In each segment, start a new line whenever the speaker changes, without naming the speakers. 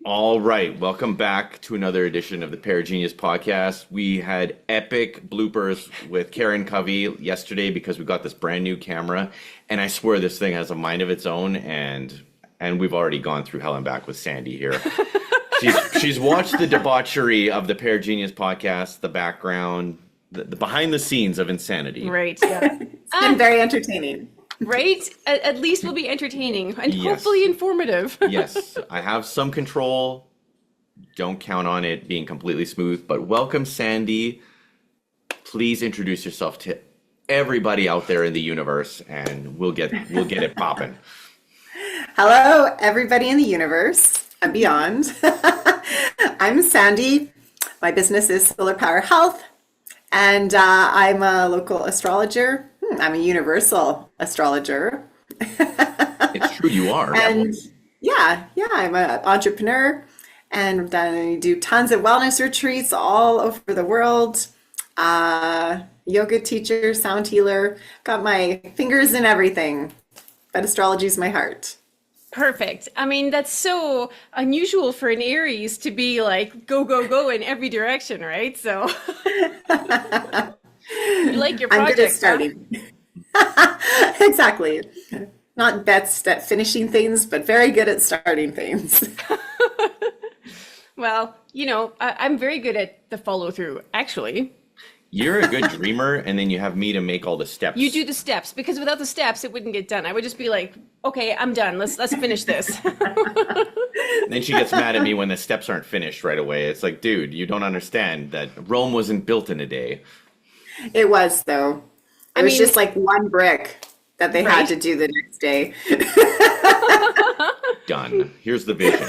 All right, welcome back to another edition of the Paragenius podcast. We had epic bloopers with Karen Covey yesterday because we got this brand new camera, and I swear this thing has a mind of its own. And we've already gone through hell and back with Sandy here. She's watched the debauchery of the Paragenius podcast, the background, the behind the scenes of insanity.
Right. Yeah.
It's been very entertaining.
Right? At least we'll be entertaining and
Yes.
hopefully informative.
Yes, I have some control. Don't count on it being completely smooth, but welcome, Sandy. Please introduce yourself to everybody out there in the universe, and we'll get it popping.
Hello, everybody in the universe and beyond. I'm Sandy. My business is Solar Power Health, and I'm a local astrologer. I'm a universal astrologer.
It's true, you are.
And yeah, I'm an entrepreneur, and I do tons of wellness retreats all over the world. Yoga teacher, sound healer, got my fingers in everything, but astrology is my heart.
Perfect. I mean, that's so unusual for an Aries to be like, go, go, go in every direction, right? So you like your project,
I'm good at starting. Exactly. Not best at finishing things, but very good at starting things.
Well, I'm very good at the follow through, actually.
You're a good dreamer, and then you have me to make all the steps.
You do the steps, because without the steps, it wouldn't get done. I would just be like, okay, I'm done. Let's finish this.
Then she gets mad at me when the steps aren't finished right away. It's like, dude, you don't understand that Rome wasn't built in a day.
It was, though. It was just like one brick that they had
Right?
to do the next day.
Done. Here's the vision.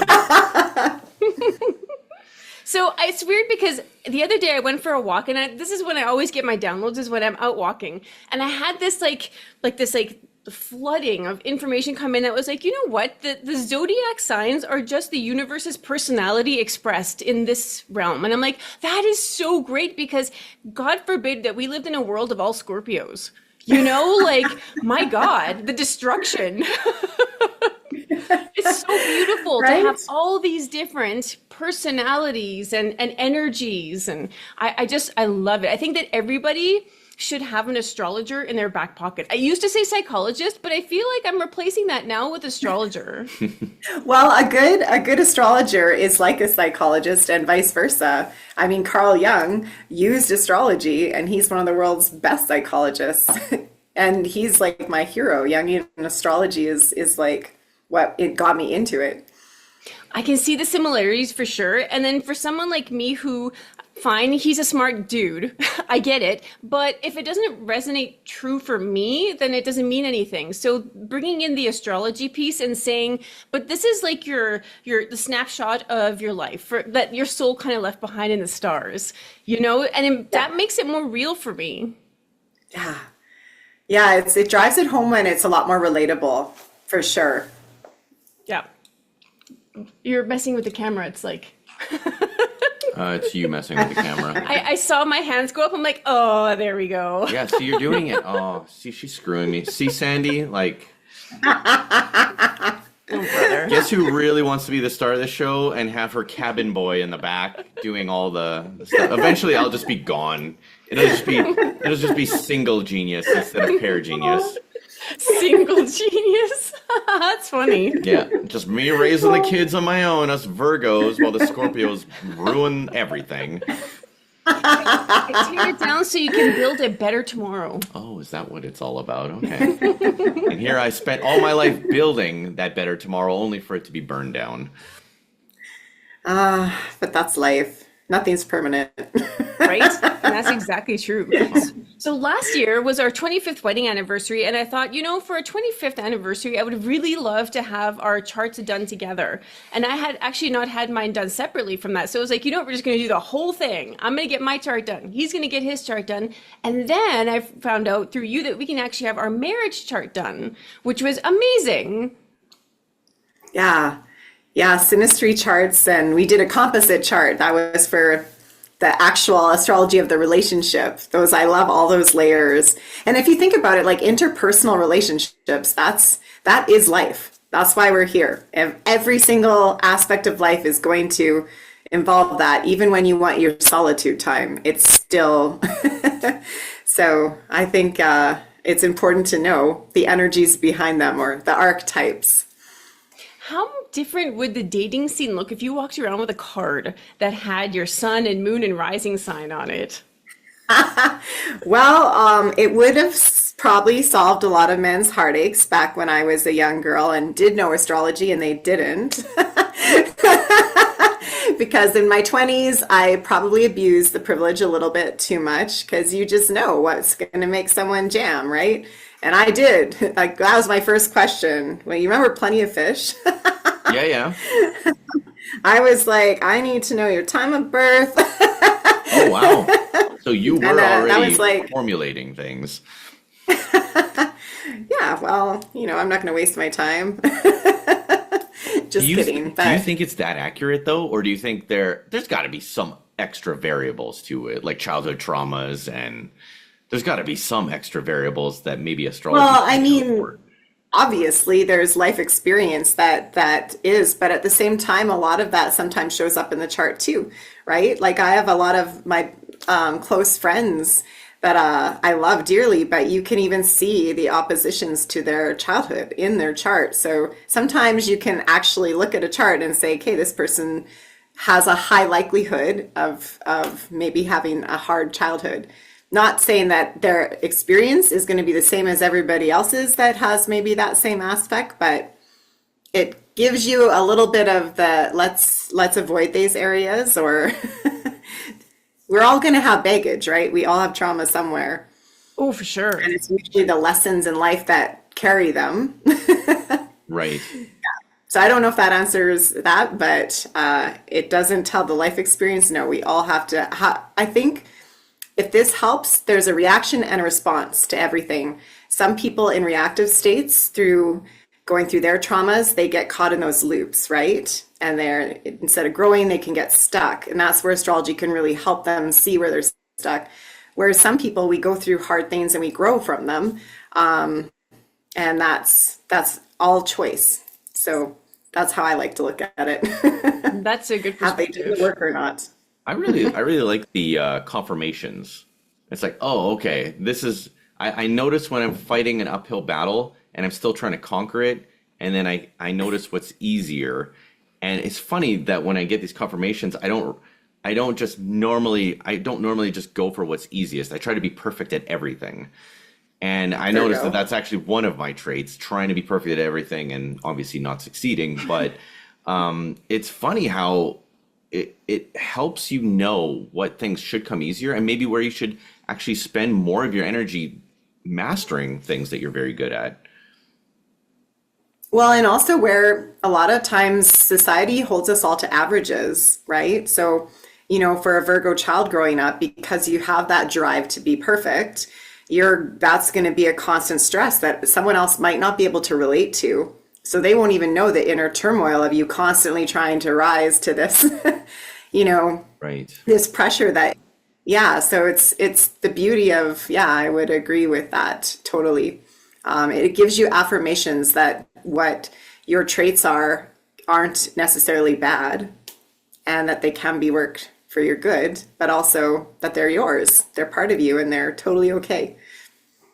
So it's weird because the other day I went for a walk, and this is when I always get my downloads, is when I'm out walking, and I had this like flooding of information come in that was like, you know what, the zodiac signs are just the universe's personality expressed in this realm. And I'm like, that is so great, because God forbid that we lived in a world of all Scorpios, like, my God, the destruction. It's so beautiful to have all these different personalities and energies, and I love it. I think that everybody should have an astrologer in their back pocket. I used to say psychologist, but I feel like I'm replacing that now with astrologer.
Well, a good astrologer is like a psychologist and vice versa. I mean, Carl Jung used astrology, and he's one of the world's best psychologists. And he's like my hero. Jungian astrology is like what it got me into it.
I can see the similarities for sure. And then for someone like me who, fine, he's a smart dude, I get it. But if it doesn't resonate true for me, then it doesn't mean anything. So bringing in the astrology piece and saying, but this is like the snapshot of your life, that your soul kind of left behind in the stars, and that makes it more real for me.
Yeah, it drives it home, and it's a lot more relatable, for sure.
Yeah. You're messing with the camera. It's like...
It's you messing with the camera.
I saw my hands go up. I'm like, oh, there we go.
Yeah, see, you're doing it. Oh, see, she's screwing me. See, Sandy, like...
Oh, brother.
Guess who really wants to be the star of the show and have her cabin boy in the back doing all the stuff? Eventually, I'll just be gone. It'll just be single genius instead of pair genius.
Single genius. That's funny.
Yeah, just me raising the kids on my own, us Virgos, while the Scorpios ruin everything.
I tear it down so you can build a better tomorrow.
Oh, is that what it's all about? Okay. And here I spent all my life building that better tomorrow, only for it to be burned down.
But that's life. Nothing's permanent.
Right? And that's exactly true. So last year was our 25th wedding anniversary, and I thought, for our 25th anniversary, I would really love to have our charts done together. And I had actually not had mine done separately from that. So I was like, we're just going to do the whole thing. I'm going to get my chart done. He's going to get his chart done. And then I found out through you that we can actually have our marriage chart done, which was amazing.
Yeah, synastry charts, and we did a composite chart. That was for the actual astrology of the relationship. Those, I love all those layers. And if you think about it, like interpersonal relationships, that is life. That's why we're here. Every single aspect of life is going to involve that. Even when you want your solitude time, it's still. So I think it's important to know the energies behind them, or the archetypes.
How different would the dating scene look if you walked around with a card that had your sun and moon and rising sign on it?
Well, it would have probably solved a lot of men's heartaches back when I was a young girl and did know astrology, and they didn't. Because in my 20s, I probably abused the privilege a little bit too much, because you just know what's going to make someone jam, right? And I did. Like, that was my first question. Well, you remember Plenty of Fish?
Yeah.
I was like, I need to know your time of birth.
Oh, wow. So you were already
like,
formulating things.
yeah, well, I'm not going to waste my time. Just kidding.
Do you think it's that accurate, though? Or do you think there's got to be some extra variables to it, like childhood traumas, and there's got to be some extra variables that maybe astrology.
Well, I mean, obviously there's life experience that is, but at the same time, a lot of that sometimes shows up in the chart too, right? Like, I have a lot of my close friends that I love dearly, but you can even see the oppositions to their childhood in their chart. So sometimes you can actually look at a chart and say, okay, this person has a high likelihood of maybe having a hard childhood. Not saying that their experience is going to be the same as everybody else's that has maybe that same aspect, but it gives you a little bit of the let's avoid these areas, or we're all going to have baggage, right? We all have trauma somewhere.
Oh, for sure.
And it's usually the lessons in life that carry them.
Right.
So I don't know if that answers that, but it doesn't tell the life experience. No, we all have to. I think if this helps, there's a reaction and a response to everything. Some people in reactive states, through going through their traumas, they get caught in those loops, right? And they're, instead of growing, they can get stuck. And that's where astrology can really help them see where they're stuck. Whereas some people, we go through hard things and we grow from them. And that's all choice. So that's how I like to look at it.
That's a good
Have they do
perspective.
the work or not?
I really like the confirmations. It's like, oh, okay, this is. I notice when I'm fighting an uphill battle and I'm still trying to conquer it, and then I notice what's easier. And it's funny that when I get these confirmations, I don't normally just go for what's easiest. I try to be perfect at everything. And I
There you
noticed
go.
that that's actually one of my traits, trying to be perfect at everything and obviously not succeeding. But it's funny how it helps you know what things should come easier and maybe where you should actually spend more of your energy mastering things that you're very good at.
Well, and also where a lot of times society holds us all to averages, right? So, for a Virgo child growing up, because you have that drive to be perfect, that's going to be a constant stress that someone else might not be able to relate to. So they won't even know the inner turmoil of you constantly trying to rise to this,
Right.
this pressure that, yeah. So it's the beauty of, yeah, I would agree with that totally. It gives you affirmations that what your traits aren't necessarily bad, and that they can be worked for your good, but also that they're yours. They're part of you and they're totally okay.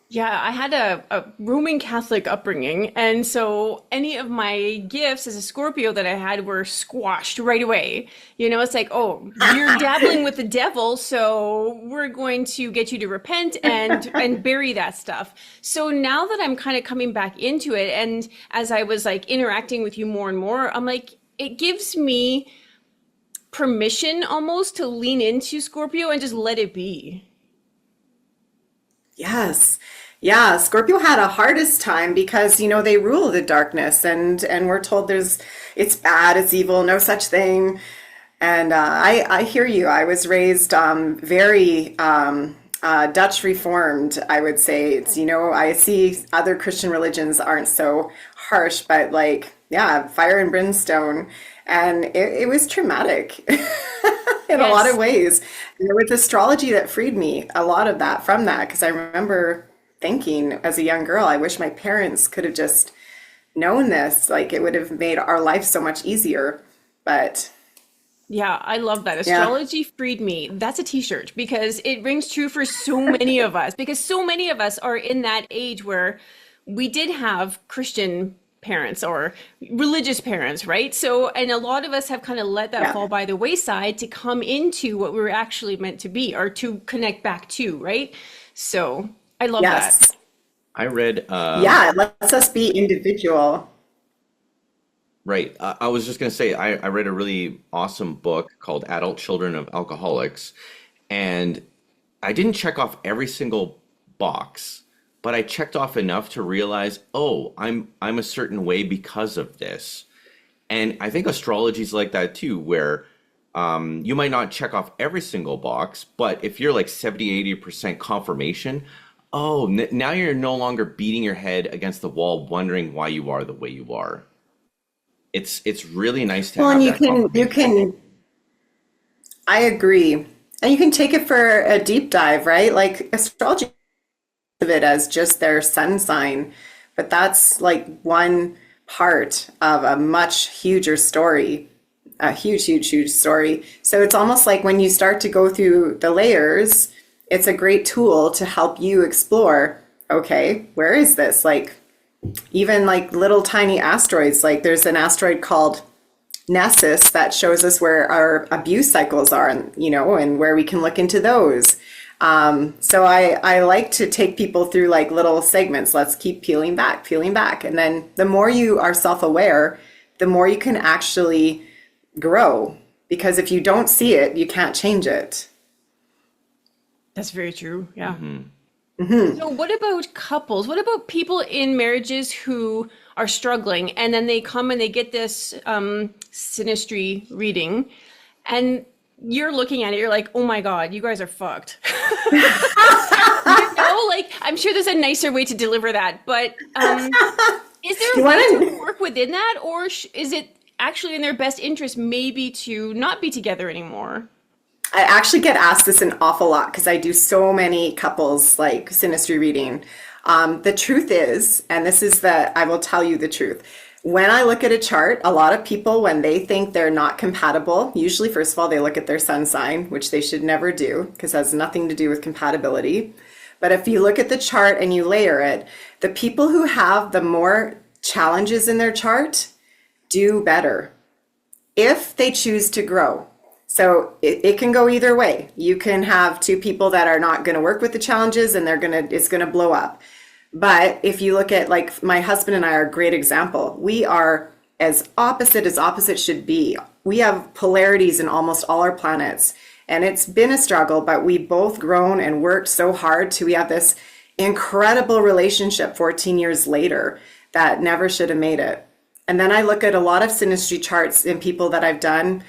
Yeah, I had a Roman Catholic upbringing, and so any of my gifts as a Scorpio that I had were squashed right away. It's like, oh, you're dabbling with the devil, so we're going to get you to repent and bury that stuff. So now that I'm kind of coming back into it, and as I was like interacting with you more and more, I'm like, it gives me permission almost to lean into Scorpio and just let it be.
Yes. Yeah, Scorpio had a hardest time because, they rule the darkness, and we're told it's bad, it's evil, no such thing. And I hear you. I was raised very Dutch Reformed, I would say. It's, I see other Christian religions aren't so harsh, but like, yeah, fire and brimstone. And it was traumatic in a lot
Yes.
of ways. it was astrology that freed me a lot of that from that, because I remember thinking as a young girl, I wish my parents could have just known this. Like it would have made our life so much easier. But
Yeah, I love that.
yeah,
Astrology freed me. That's a t-shirt because it rings true for so many of us because so many of us are in that age where we did have Christian parents or religious parents, right? So, and a lot of us have kind of let that
yeah,
fall by the wayside to come into what we were actually meant to be or to connect back to, right? So, I love that.
yes.
I read,
Yeah, it lets us be individual.
right. I was just going to say, I read a really awesome book called Adult Children of Alcoholics, and I didn't check off every single box, but I checked off enough to realize, oh, I'm a certain way because of this. And I think astrology is like that too, where you might not check off every single box, but if you're like 70, 80% confirmation, oh, now you're no longer beating your head against the wall wondering why you are the way you are. It's really nice to
Well, and
have
you
that
can,
confirmation.
I agree. And you can take it for a deep dive, right? Like astrology of it as just their sun sign, but that's like one part of a much huger story, a huge, huge, huge story. So it's almost like when you start to go through the layers, it's a great tool to help you explore, okay, where is this? Like even like little tiny asteroids, like there's an asteroid called Nessus that shows us where our abuse cycles are, and and where we can look into those. So I like to take people through like little segments. Let's keep peeling back. And then the more you are self-aware, the more you can actually grow. Because if you don't see it, you can't change it.
That's very true. Yeah. So what about couples? What about people in marriages who are struggling and then they come and they get this synastry reading and you're looking at it, you're like, oh my God, you guys are fucked. Like I'm sure there's a nicer way to deliver that, but is there
You
a way
want
to
to?
work within that, or is it actually in their best interest maybe to not be together anymore?
I actually get asked this an awful lot because I do so many couples like synastry reading. The truth is, and this is I will tell you the truth. When I look at a chart, a lot of people, when they think they're not compatible, usually, first of all, they look at their sun sign, which they should never do because it has nothing to do with compatibility. But if you look at the chart and you layer it, the people who have the more challenges in their chart do better if they choose to grow. So it can go either way. You can have two people that are not going to work with the challenges and it's going to blow up. But if you look at like my husband and I are a great example. We are as opposite should be. We have polarities in almost all our planets. And it's been a struggle, but we both grown and worked so hard to we have this incredible relationship 14 years later that never should have made it. And then I look at a lot of synastry charts in people that I've done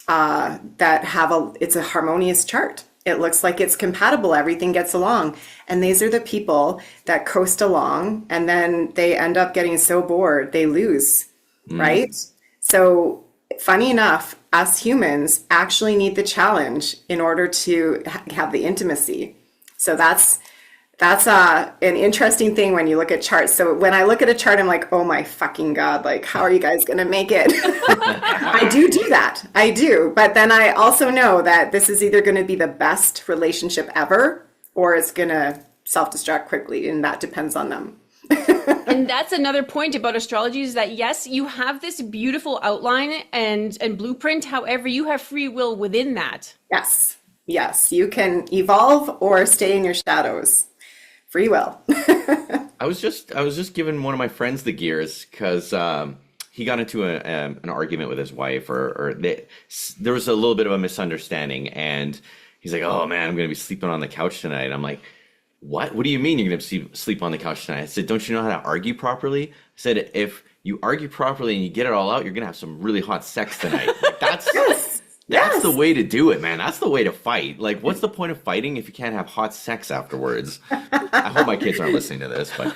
that have it's a harmonious chart. It looks like it's compatible. Everything gets along. And these are the people that coast along and then they end up getting so bored, they lose, right? So funny enough, us humans actually need the challenge in order to have the intimacy. So that's an interesting thing when you look at charts. So when I look at a chart, I'm like, oh my fucking God, like, how are you guys going to make it? I do that. I do. But then I also know that this is either going to be the best relationship ever, or it's going to self-destruct quickly. And that depends on them.
And that's another point about astrology is that yes, you have this beautiful outline and blueprint. However, you have free will within that.
Yes. Yes. You can evolve or stay in your shadows. Free will.
I was just giving one of my friends the gears because he got into an argument with his wife, there was a little bit of a misunderstanding, and he's like, "Oh man, I'm going to be sleeping on the couch tonight." I'm like, "What? What do you mean you're going to sleep on the couch tonight?" I said, "Don't you know how to argue properly?" I said, "If you argue properly and you get it all out, you're going to have some really hot sex tonight." Like,
Yes.
that's
Yes.
the way to do it, man. That's the way to fight. Like, what's the point of fighting if you can't have hot sex afterwards? I hope my kids aren't listening to this, but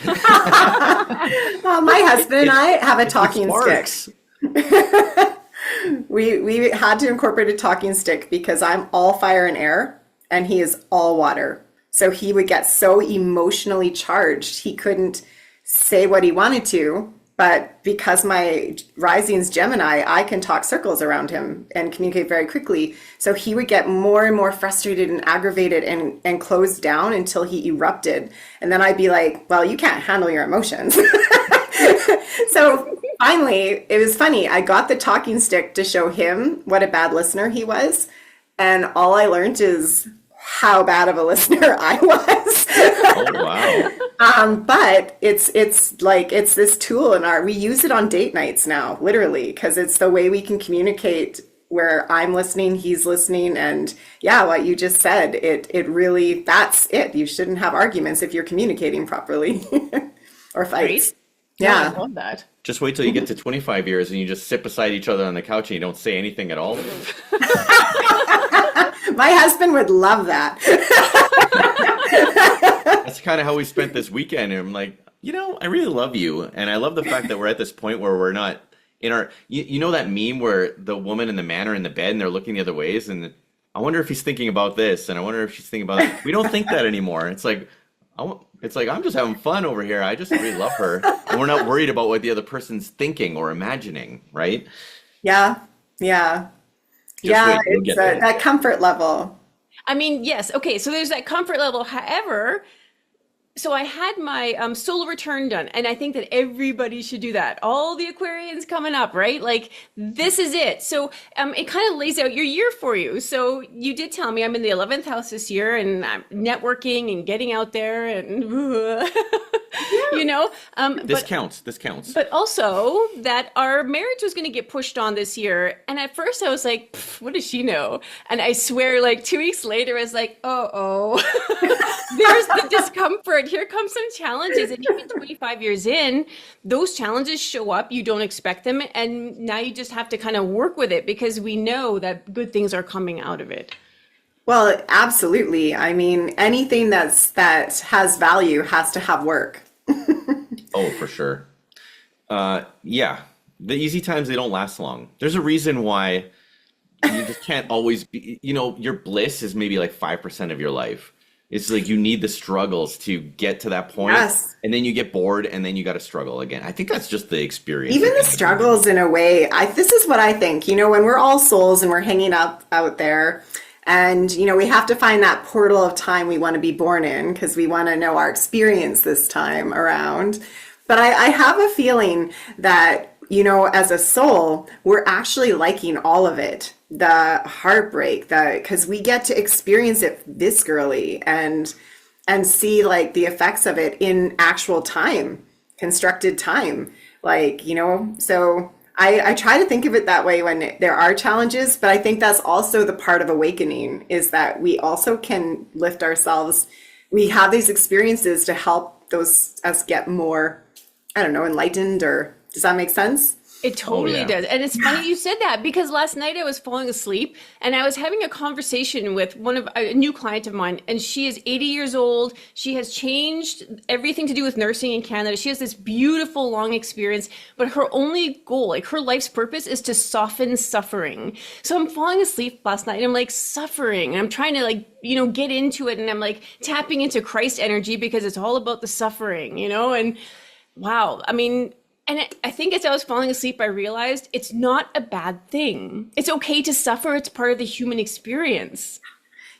Well, my husband and I have a
it
talking stick.
sparks.
We had to incorporate a talking stick because I'm all fire and air and he is all water. So he would get so emotionally charged, he couldn't say what he wanted to. But because my rising's Gemini, I can talk circles around him and communicate very quickly. So he would get more and more frustrated and aggravated and closed down until he erupted. And then I'd be like, well, you can't handle your emotions. So finally, it was funny. I got the talking stick to show him what a bad listener he was. And all I learned is how bad of a listener I was.
Oh, wow.
But it's this tool we use it on date nights now, literally, because it's the way we can communicate where I'm listening, he's listening. And yeah, what you just said, it really, that's it. You shouldn't have arguments if you're communicating properly or fights.
Right?
Yeah.
I love that.
Just wait till you get to 25 years and you just sit beside each other on the couch and you don't say anything at all.
My husband would love that.
That's kind of how we spent this weekend. And I'm like, I really love you. And I love the fact that we're at this point where we're not in our, you know that meme where the woman and the man are in the bed and they're looking the other ways. And I wonder if he's thinking about this. And I wonder if she's thinking about that. We don't think that anymore. It's like, I'm just having fun over here. I just really love her. And we're not worried about what the other person's thinking or imagining, right?
Yeah. Yeah.
Just wait, you'll
It's
get there.
that comfort level.
I mean, yes. Okay. So there's that comfort level. However, so I had my solar return done, and I think that everybody should do that. All the Aquarians coming up, right? Like, this is it. So it kind of lays out your year for you. So you did tell me I'm in the 11th house this year, and I'm networking and getting out there, and
This counts. This counts.
But also that our marriage was going to get pushed on this year. And at first I was like, what does she know? And I swear, like 2 weeks later, I was like, oh, there's the discomfort. Here comes some challenges. And even 25 years in, those challenges show up. You don't expect them. And now you just have to kind of work with it because we know that good things are coming out of it.
Well, absolutely. I mean, anything that has value has to have work.
Oh, for sure. Yeah. The easy times, they don't last long. There's a reason why you just can't always be, your bliss is maybe like 5% of your life. It's like you need the struggles to get to that point.
Yes.
And then you get bored and then you got to struggle again. I think that's just the experience.
Even the struggles in a way, this is what I think, when we're all souls and we're hanging up out there and, we have to find that portal of time we want to be born in because we want to know our experience this time around. But I have a feeling that, as a soul, we're actually liking all of it. The heartbreak, because we get to experience it viscerally and see like the effects of it in actual time, constructed time. So I try to think of it that way when there are challenges, but I think that's also the part of awakening is that we also can lift ourselves. We have these experiences to help us get more, enlightened, or does that make sense?
It totally
yeah.
does. And it's funny you said that because last night I was falling asleep and I was having a conversation with a new client of mine, and she is 80 years old. She has changed everything to do with nursing in Canada. She has this beautiful long experience, but her only goal, like her life's purpose, is to soften suffering. So I'm falling asleep last night and I'm like suffering and I'm trying to get into it, and I'm like tapping into Christ energy because it's all about the suffering, and wow. I mean, and I think as I was falling asleep, I realized it's not a bad thing. It's okay to suffer. It's part of the human experience.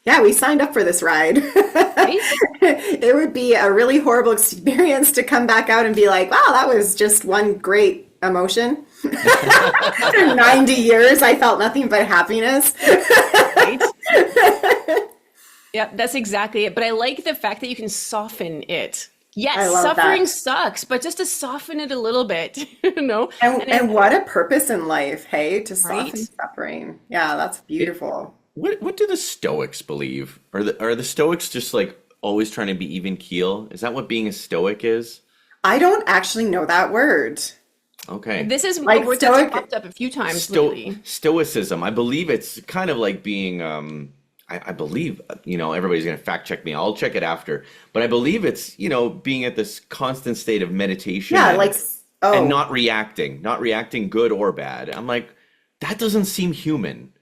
Yeah, we signed up for this ride.
Right?
It would be a really horrible experience to come back out and be like, wow, that was just one great emotion. After 90 years, I felt nothing but happiness.
Right? Yeah, that's exactly it. But I like the fact that you can soften it. Yes, suffering
that.
Sucks, but just to soften it a little bit,
And what a purpose in life, hey, to soften
Right?
suffering. Yeah, that's beautiful.
What do the Stoics believe? Are the Stoics just like always trying to be even keel? Is that what being a Stoic is?
I don't actually know that word.
Okay.
This is
Like
a word
stoic-
that's popped up a few times lately.
Stoicism. I believe it's kind of like being I believe, everybody's going to fact check me. I'll check it after. But I believe it's, being at this constant state of meditation.
Yeah,
and not reacting good or bad. I'm like, that doesn't seem human.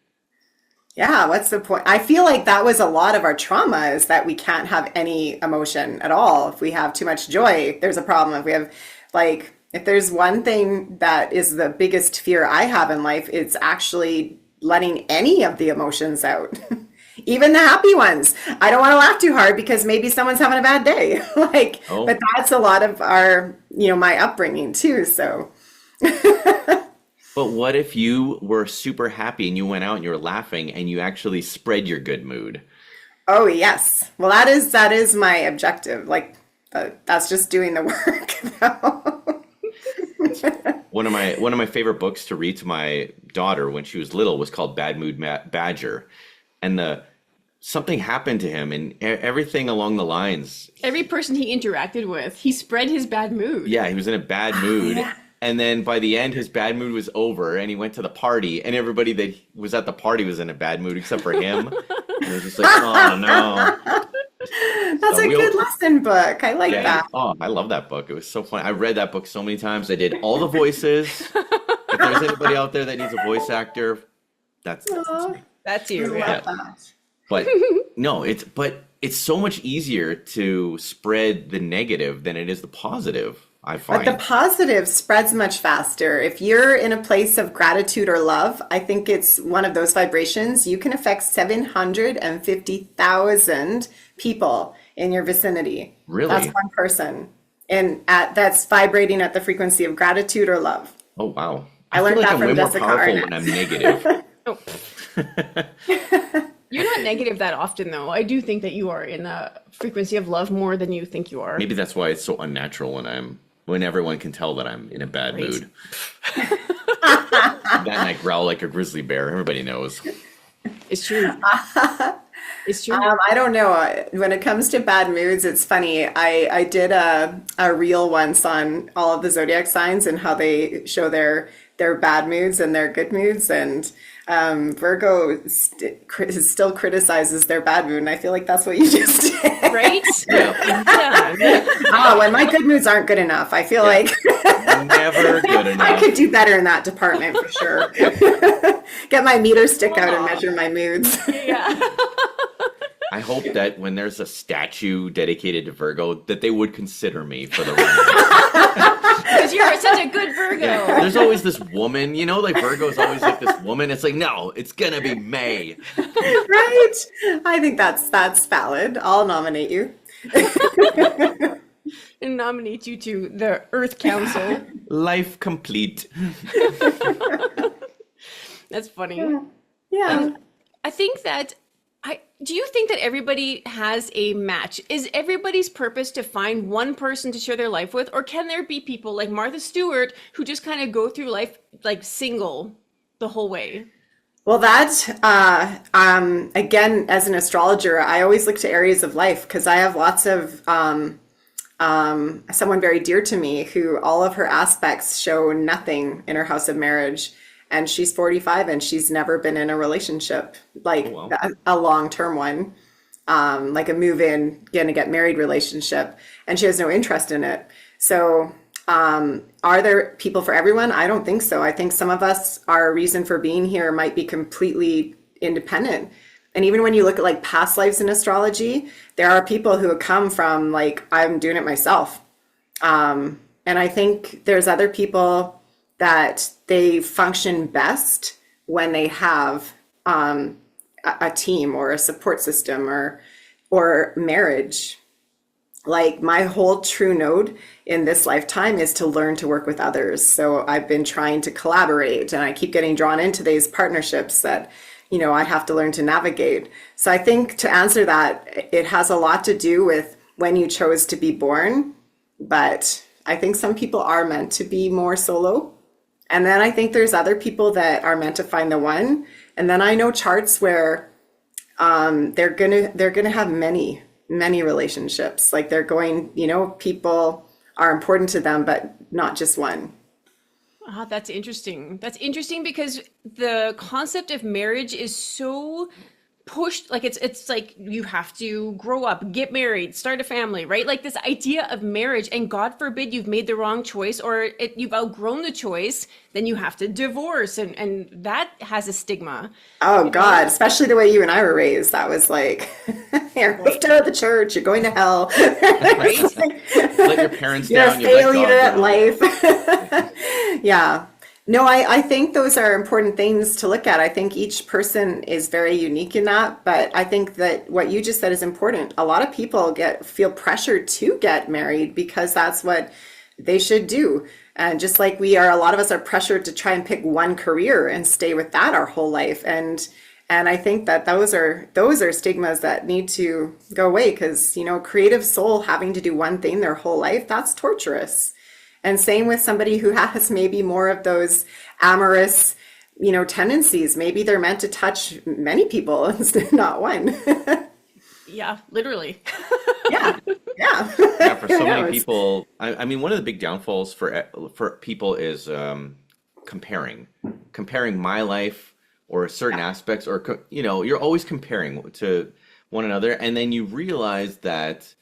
Yeah, what's the point? I feel like that was a lot of our trauma is that we can't have any emotion at all. If we have too much joy, there's a problem. If we have, like, if there's one thing that is the biggest fear I have in life, it's actually letting any of the emotions out, even the happy ones. I don't want to laugh too hard because maybe someone's having a bad day. Like,
Oh.
but that's a lot of our, my upbringing too. So,
But what if you were super happy and you went out and you were laughing and you actually spread your good mood?
oh yes. Well, that is my objective. Like, that's just doing the work, though.
One of my favorite books to read to my daughter when she was little was called Bad Mood Badger, and the something happened to him and everything along the lines.
Every person he interacted with, he spread his bad mood.
Yeah, he was in a bad mood. And then by the end, his bad mood was over, and he went to the party, and everybody that was at the party was in a bad mood except for him. And it was just like, oh no.
That's
So
a
we'll-
good lesson book. I like
Yeah.
that.
Oh, I love that book. It was so fun. I read that book so many times. I did all the voices. If there's anybody out there that needs a voice actor, that's
Aw,
That's
I
you.
love
Yeah.
that.
but no, it's so much easier to spread the negative than it is the positive, I
But
find.
the positive spreads much faster. If you're in a place of gratitude or love, I think it's one of those vibrations. You can affect 750,000 people in your vicinity.
Really?
That's one person. And that's vibrating at the frequency of gratitude or love.
Oh wow.
I learned
feel like
that
I'm
from
way more
Jessica
powerful
Arnett.
when I'm negative.
Oh. You're not negative that often, though. I do think that you are in a frequency of love more than you think you are.
Maybe that's why it's so unnatural when everyone can tell that I'm in a bad
Right.
mood. That and I growl like a grizzly bear. Everybody knows.
It's true. It's true.
I don't know. When it comes to bad moods, it's funny. I did a reel once on all of the zodiac signs and how they show their bad moods and their good moods. And Virgo still criticizes their bad mood. And I feel like that's what you just did.
Right? Yeah.
Oh, when my good moods aren't good enough, I feel like
Never good
I
enough.
could do better in that department for sure. Get my meter stick out and measure my moods.
Yeah.
I hope that when there's a statue dedicated to Virgo, that they would consider me for the running.
Because you're such a good Virgo.
There's always this woman, like Virgo's always like this woman. It's like, no, it's gonna be May.
Right? I think that's valid. I'll nominate you.
And nominate you to the Earth Council.
Life complete.
That's funny.
Yeah.
I think that do you think that everybody has a match? Is everybody's purpose to find one person to share their life with, or can there be people like Martha Stewart who just kind of go through life like single the whole way?
Well, again, as an astrologer, I always look to areas of life because I have lots of someone very dear to me who all of her aspects show nothing in her house of marriage. And she's 45 and she's never been in a relationship, like
Oh, wow.
a long-term one, like a move-in, gonna get married relationship. And she has no interest in it. So are there people for everyone? I don't think so. I think some of us, our reason for being here might be completely independent. And even when you look at like past lives in astrology, there are people who come from like, I'm doing it myself. And I think there's other people that they function best when they have a team or a support system or marriage. Like my whole true node in this lifetime is to learn to work with others. So I've been trying to collaborate and I keep getting drawn into these partnerships that, I have to learn to navigate. So I think to answer that, it has a lot to do with when you chose to be born. But I think some people are meant to be more solo. And then I think there's other people that are meant to find the one. And then I know charts where they're gonna have many relationships. Like they're going, people are important to them, but not just one.
Ah, that's interesting. That's interesting because the concept of marriage is so pushed, like it's like you have to grow up, get married, start a family, right? Like this idea of marriage, and God forbid you've made the wrong choice, or you've outgrown the choice, then you have to divorce, and that has a stigma.
Oh
You
God,
know?
especially the way you and I were raised. That was like, you're
Right.
left out of the church, you're going to hell.
Right.
It's like,
You let your parents
you're a
down, you let
failure
God
at
down.
life. Yeah. No, I think those are important things to look at. I think each person is very unique in that, but I think that what you just said is important. A lot of people feel pressured to get married because that's what they should do. And just like a lot of us are pressured to try and pick one career and stay with that our whole life. And I think that those are stigmas that need to go away, because, creative soul having to do one thing their whole life, that's torturous. And same with somebody who has maybe more of those amorous, tendencies. Maybe they're meant to touch many people instead, not one.
Yeah, literally.
Yeah. Yeah.
Yeah, for so
Who
many
knows?
people, I mean, one of the big downfalls for people is comparing my life or certain aspects, or you're always comparing to one another, and then you realize that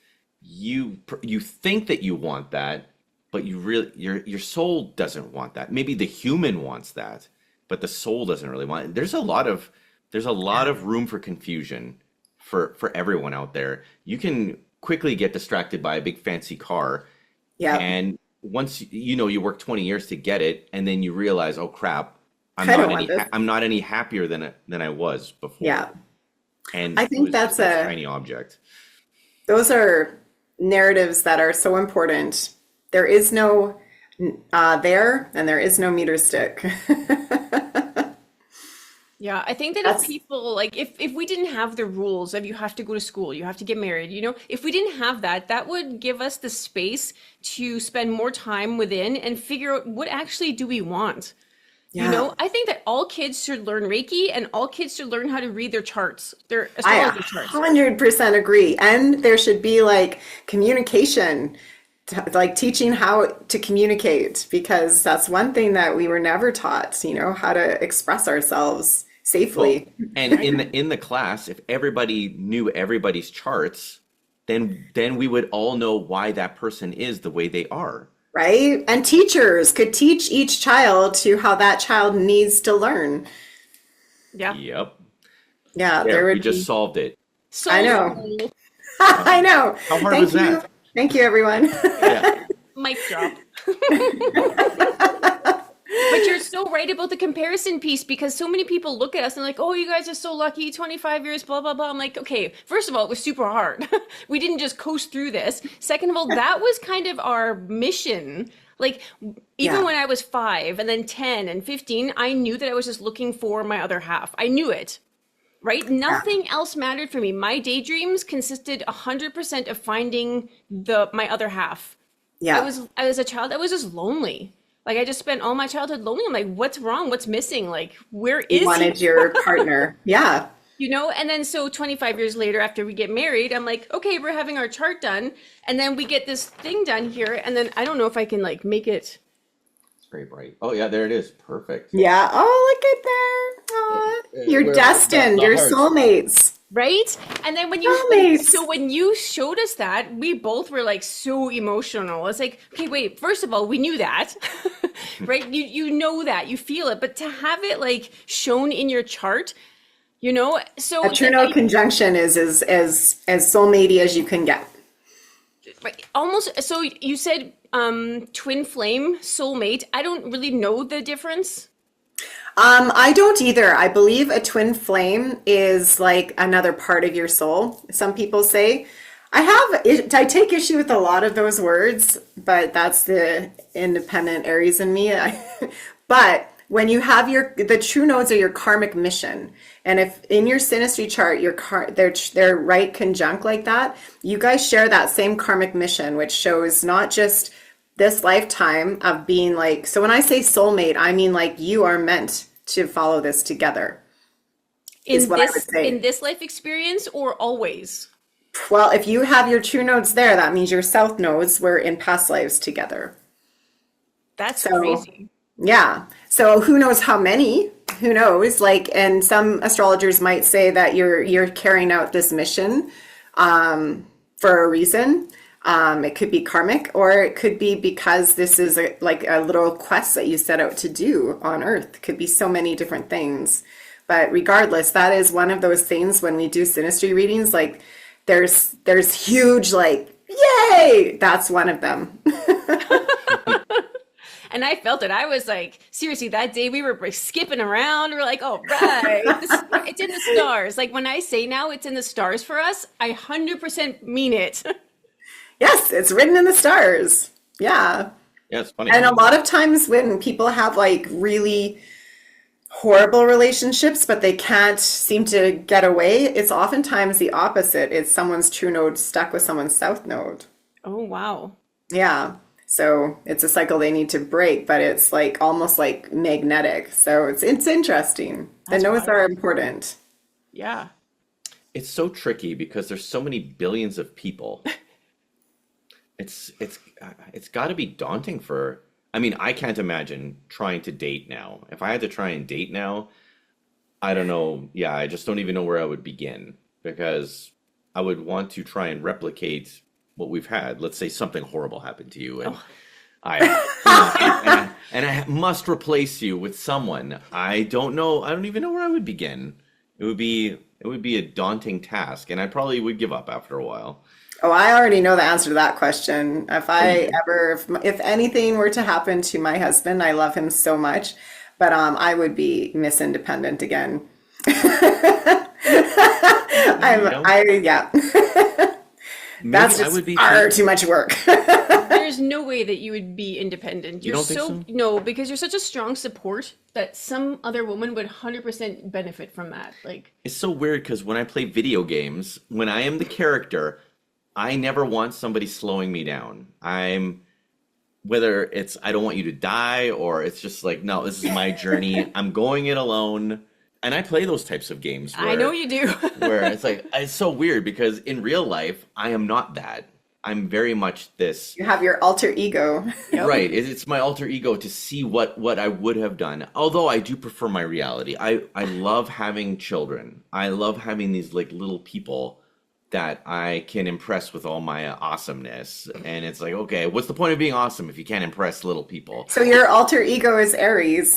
you think that you want that, but your soul doesn't want that. Maybe the human wants that, but the soul doesn't really want it. There's a lot of room for confusion for everyone out there. You can quickly get distracted by a big fancy car,
Yeah.
and once you work 20 years to get it, and then you realize, oh crap,
I don't want this.
I'm not any happier than I was before.
Yeah.
And
I
it
think
was
that's
just a tiny object.
those are narratives that are so important. There is no there, and there is no meter stick.
Yeah, I think that if
That's
people like if we didn't have the rules of you have to go to school, you have to get married, if we didn't have that, that would give us the space to spend more time within and figure out what actually do we want.
yeah.
I think that all kids should learn Reiki, and all kids should learn how to read their charts, their
I
astrology charts.
100% agree. And there should be like communication, like teaching how to communicate, because that's one thing that we were never taught, how to express ourselves
Well,
safely.
and in the class, if everybody knew everybody's charts, then we would all know why that person is the way they are.
Right? And teachers could teach each child to how that child needs to learn.
Yeah.
Yep.
Yeah,
There,
there
we
would
just
be.
solved it.
So
I know. I know.
How hard
Thank
was
you.
that?
Thank you, everyone.
Yeah.
mic drop. But you're so right about the comparison piece, because so many people look at us and like, oh, you guys are so lucky, 25 years, blah, blah, blah. I'm like, okay, first of all, it was super hard. We didn't just coast through this. Second of all, that was kind of our mission. Like, even
Yeah.
when I was 5 and then 10 and 15, I knew that I was just looking for my other half. I knew it, right? Nothing else mattered for me. My daydreams consisted 100% of finding my other half.
Yeah.
As a child, I was just lonely. Like, I just spent all my childhood lonely. I'm like, what's wrong? What's missing? Like, where
You
is
wanted
he?
your partner. Yeah.
And then so 25 years later, after we get married, I'm like, okay, we're having our chart done. And then we get this thing done here. And then I don't know if I can like make it.
It's very bright. Oh yeah, there it is. Perfect.
Yeah. Oh, look at there. Aw. You're
We're
destined.
the
You're
hearts.
soulmates.
Right? And then
Soulmates.
when you showed us that, we both were like so emotional. It's like, okay, wait, first of all, we knew that, right? You know that, you feel it, but to have it like shown in your chart, so
A true no conjunction is as soulmatey as you can get.
right, almost, so you said twin flame, soulmate. I don't really know the difference.
I don't either. I believe a twin flame is like another part of your soul. Some people say. I take issue with a lot of those words, but that's the independent Aries in me. But when you have the true nodes are your karmic mission, and if in your synastry chart they're right conjunct like that, you guys share that same karmic mission, which shows not just this lifetime of being like. So when I say soulmate, I mean like you are meant to follow this together. Is what I would say.
In this life experience, or always?
Well, if you have your true nodes there, that means your south nodes were in past lives together.
That's
So,
crazy.
yeah. So who knows how many, who knows? Like, and some astrologers might say that you're carrying out this mission for a reason. It could be karmic, or it could be because this is like a little quest that you set out to do on Earth. It could be so many different things. But regardless, that is one of those things when we do synastry readings, like there's huge like, yay! That's one of them.
And I felt it. I was like, seriously, that day we were like, skipping around. We're like, oh, right. It's in the stars. Like when I say now it's in the stars for us, I 100% mean it.
Yes, it's written in the stars. Yeah.
Yeah, it's funny.
And a lot of times when people have like really horrible relationships, but they can't seem to get away, it's oftentimes the opposite. It's someone's true node stuck with someone's south node.
Oh, wow.
Yeah. So it's a cycle they need to break, but it's like almost like magnetic. So it's interesting.
That's
the nodes
wild.
are important.
Yeah.
It's so tricky because there's so many billions of people. It's got to be daunting for. I mean, I can't imagine trying to date now. If I had to try and date now, I don't know. Yeah, I just don't even know where I would begin because I would want to try and replicate what we've had. Let's say something horrible happened to you, and I must replace you with someone. I don't know. I don't even know where I would begin. It would be a daunting task, and I probably would give up after a while.
Oh, I already know the answer to that question. If anything were to happen to my husband, I love him so much, but I would be Miss Independent again. Yeah.
Maybe
That's
I
just
would be
far too much work.
There's no way that you would be independent.
You don't think so?
No, because you're such a strong support that some other woman would 100% benefit from that. Like,
It's so weird because when I play video games, when I am the character, I never want somebody slowing me down. Whether it's I don't want you to die or it's just like, no, this is my journey. I'm going it alone. And I play those types of games
I know you do.
where it's like, it's so weird because in real life, I am not that. I'm very much this.
You have your alter ego.
Yep.
Right. It's my alter ego to see what I would have done. Although I do prefer my reality. I love having children. I love having these like little people that I can impress with all my awesomeness. And it's like, okay, what's the point of being awesome if you can't impress little people?
So your alter ego is Aries.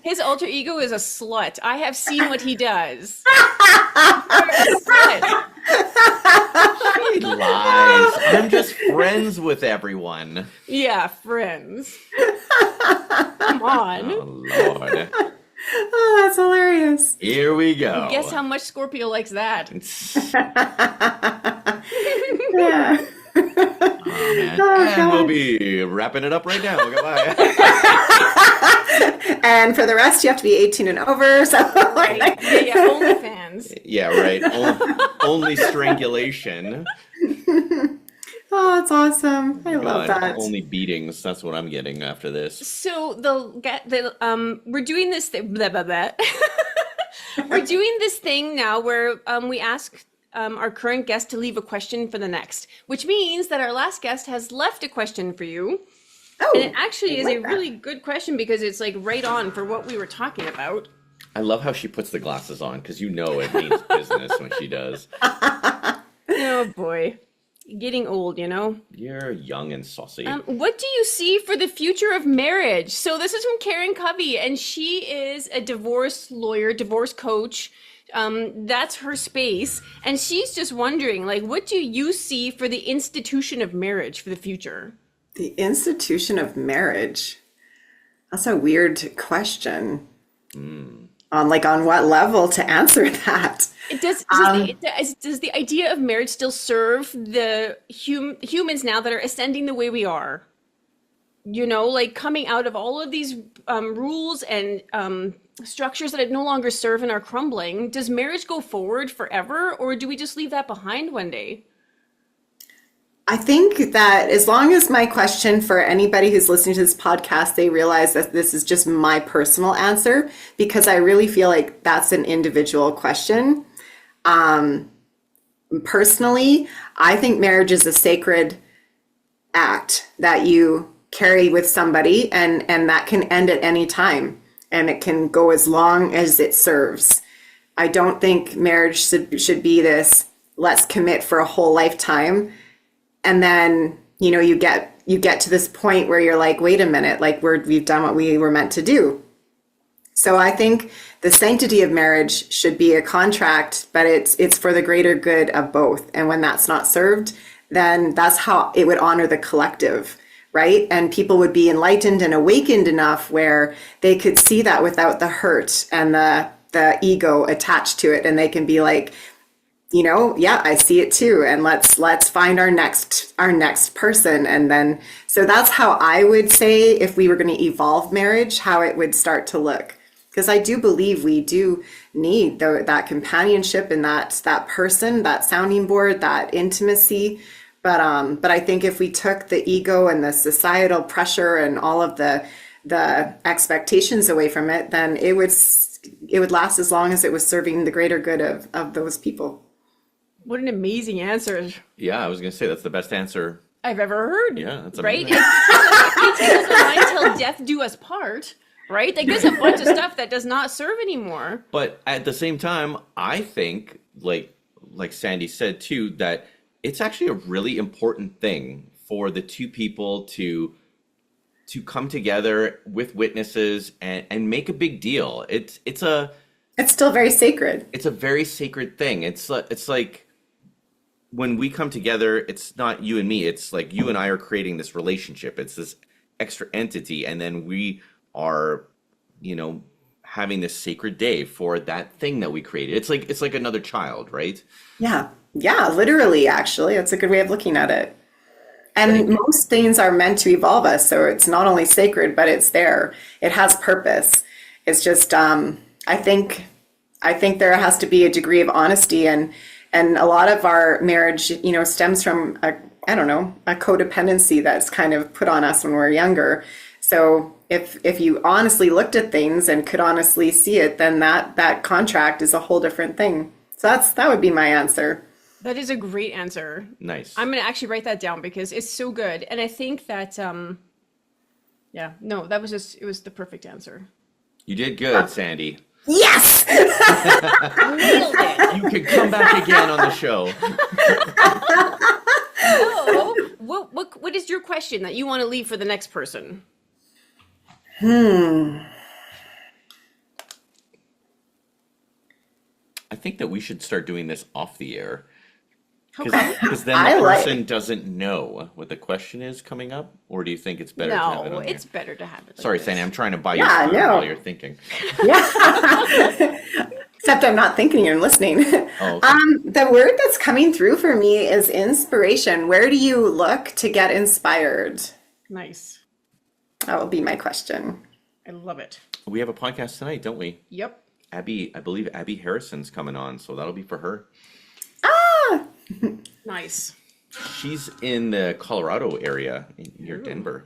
His alter ego is a slut. I have seen what he does. Slut.
He lies. I'm just friends with everyone.
Yeah, friends. Come on.
Oh, Lord.
Oh, that's hilarious.
Here we go.
Guess how much Scorpio likes that?
Yeah.
Oh, man. And
God.
we'll be wrapping it up right now. Goodbye.
And for the rest, you have to be 18 and over. So
Right. Yeah, OnlyFans.
Yeah, right. Only strangulation.
Oh, it's awesome. I love
God,
that.
only beatings. That's what I'm getting after this.
So we're doing this thing. Blah, blah, blah. We're doing this thing now where we ask our current guest to leave a question for the next, which means that our last guest has left a question for you.
Oh,
And it actually
I
is
like
a
that.
really good question because it's like right on for what we were talking about.
I love how she puts the glasses on because you know it means business when she does.
Oh boy, getting old, you know.
You're young and saucy.
What do you see for the future of marriage? So this is from Karen Covey, and she is a divorce lawyer, divorce coach. That's her space, and she's just wondering, like, what do you see for the institution of marriage for the future?
The institution of marriage. That's a weird question. On what level to answer that?
Does the idea of marriage still serve the humans now that are ascending the way we are? You know, like coming out of all of these rules and structures that no longer serve and are crumbling. Does marriage go forward forever, or do we just leave that behind one day?
I think that as long as my question for anybody who's listening to this podcast, they realize that this is just my personal answer, because I really feel like that's an individual question. Personally, I think marriage is a sacred act that you carry with somebody, and that can end at any time. and it can go as long as it serves. I don't think marriage should be this, let's commit for a whole lifetime. And then, you get to this point where you're like, wait a minute, like we've done what we were meant to do. So I think the sanctity of marriage should be a contract, but it's for the greater good of both. And when that's not served, then that's how it would honor the collective, right? And people would be enlightened and awakened enough where they could see that without the hurt and the ego attached to it, and they can be like, yeah, I see it too, and let's find our next person. And then, so that's how I would say, if we were going to evolve marriage, how it would start to look. Because I do believe we do need that companionship and that person, that sounding board, that intimacy. But I think if we took the ego and the societal pressure and all of the expectations away from it, then it would last as long as it was serving the greater good of those people.
What an amazing answer.
Yeah, I was going to say that's the best answer
I've ever heard.
Yeah, that's
right.
amazing.
It's line till death do us part. Right? Like there's a bunch of stuff that does not serve anymore.
But at the same time, I think, like Sandy said too, that it's actually a really important thing for the two people to come together with witnesses and make a big deal. It's
still very sacred.
It's a very sacred thing. It's like when we come together, it's not you and me. It's like you and I are creating this relationship. It's this extra entity, and then we are, having this sacred day for that thing that we created. It's like another child, right?
Yeah, literally. Actually, that's a good way of looking at it. And most things are meant to evolve us, so it's not only sacred, but it's there. It has purpose. It's just, I think there has to be a degree of honesty, and a lot of our marriage, stems from a codependency that's kind of put on us when we're younger. So if you honestly looked at things and could honestly see it, then that contract is a whole different thing. So that would be my answer.
That is a great answer.
Nice.
I'm going to actually write that down because it's so good. And I think that, it was the perfect answer.
You did good, Sandy.
Yes!
Nailed it.
You can come back again on the show.
So, what is your question that you want to leave for the next person?
I think that we should start doing this off the air.
Okay.
Because then the person doesn't know what the question is coming up, or do you think it's better to have it
No,
on
it's
here?
better to have it. Like
Sorry,
this.
Sandy, I'm trying to buy you time while you're thinking.
Yeah. Except I'm not thinking, I'm listening.
Oh, okay.
The word that's coming through for me is inspiration. Where do you look to get inspired?
Nice.
That will be my question.
I love it.
We have a podcast tonight, don't we?
Yep.
I believe Abby Harrison's coming on, so that'll be for her.
Nice.
She's in the Colorado area near Denver.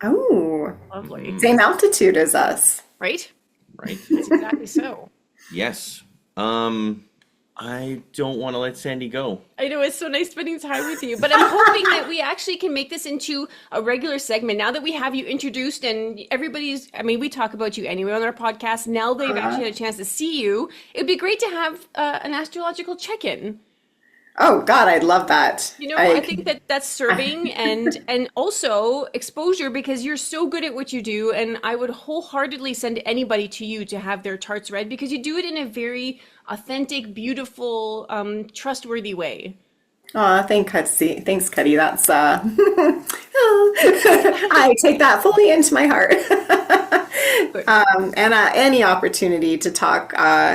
Oh,
Lovely.
same altitude as us.
Right?
Right?
That's exactly so.
Yes. I don't want to let Sandy go.
I know, it's so nice spending time with you, but I'm hoping that we actually can make this into a regular segment now that we have you introduced and we talk about you anyway on our podcast. Now they've actually had a chance to see you. It'd be great to have an astrological check-in.
Oh God, I'd love that.
I think that's serving and also exposure, because you're so good at what you do, and I would wholeheartedly send anybody to you to have their charts read, because you do it in a very authentic, beautiful, trustworthy way.
Oh, thanks, Cuddy. That's I take that fully into my heart. And any opportunity to talk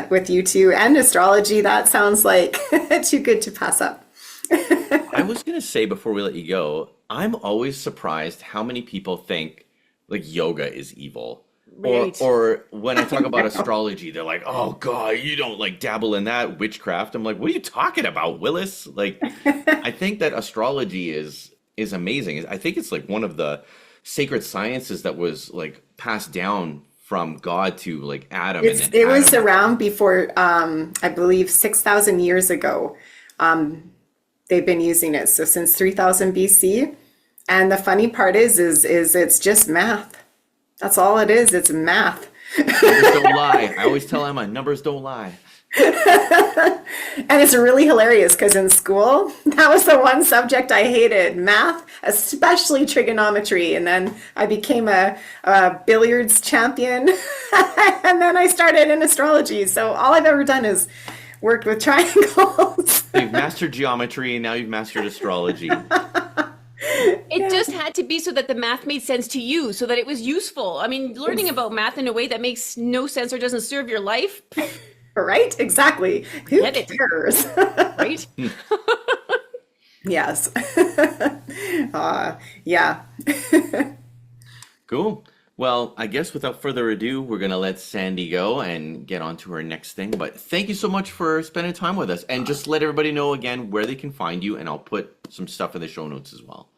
with you two and astrology, that sounds like too good to pass up.
I was going to say before we let you go, I'm always surprised how many people think like yoga is evil.
Right.
Or when I talk about astrology, they're like, oh God, you don't like dabble in that witchcraft. I'm like, what are you talking about, Willis? Like, I think that astrology is amazing. I think it's like one of the sacred sciences that was like passed down from God to like Adam.
It was around before, I believe 6,000 years ago. They've been using it. So since 3000 BC. And the funny part is it's just math. That's all it is. It's math.
Numbers don't lie. I always tell Emma, numbers don't lie.
And it's really hilarious because in school, that was the one subject I hated, math, especially trigonometry. And then I became a billiards champion. And then I started in astrology. So all I've ever done is worked with triangles.
You've mastered geometry, and now you've mastered astrology.
It just had to be so that the math made sense to you, so that it was useful. I mean, learning about math in a way that makes no sense or doesn't serve your life,
Right? Exactly. Who
Get it.
cares?
right?
Yes. Yeah.
Cool. Well, I guess without further ado, we're going to let Sandy go and get on to her next thing. But thank you so much for spending time with us. And just let everybody know again where they can find you. And I'll put some stuff in the show notes as well.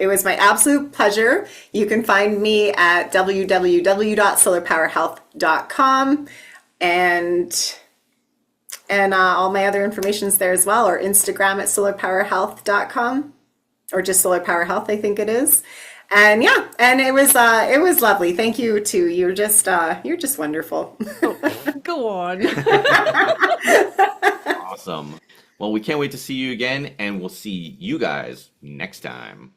It was my absolute pleasure. You can find me at www.solarpowerhealth.com and all my other information is there as well, or Instagram at solarpowerhealth.com, or just solarpowerhealth, I think it is. And yeah, and it was lovely. Thank you too. You're just wonderful.
Go on.
Awesome. Well, we can't wait to see you again, and we'll see you guys next time.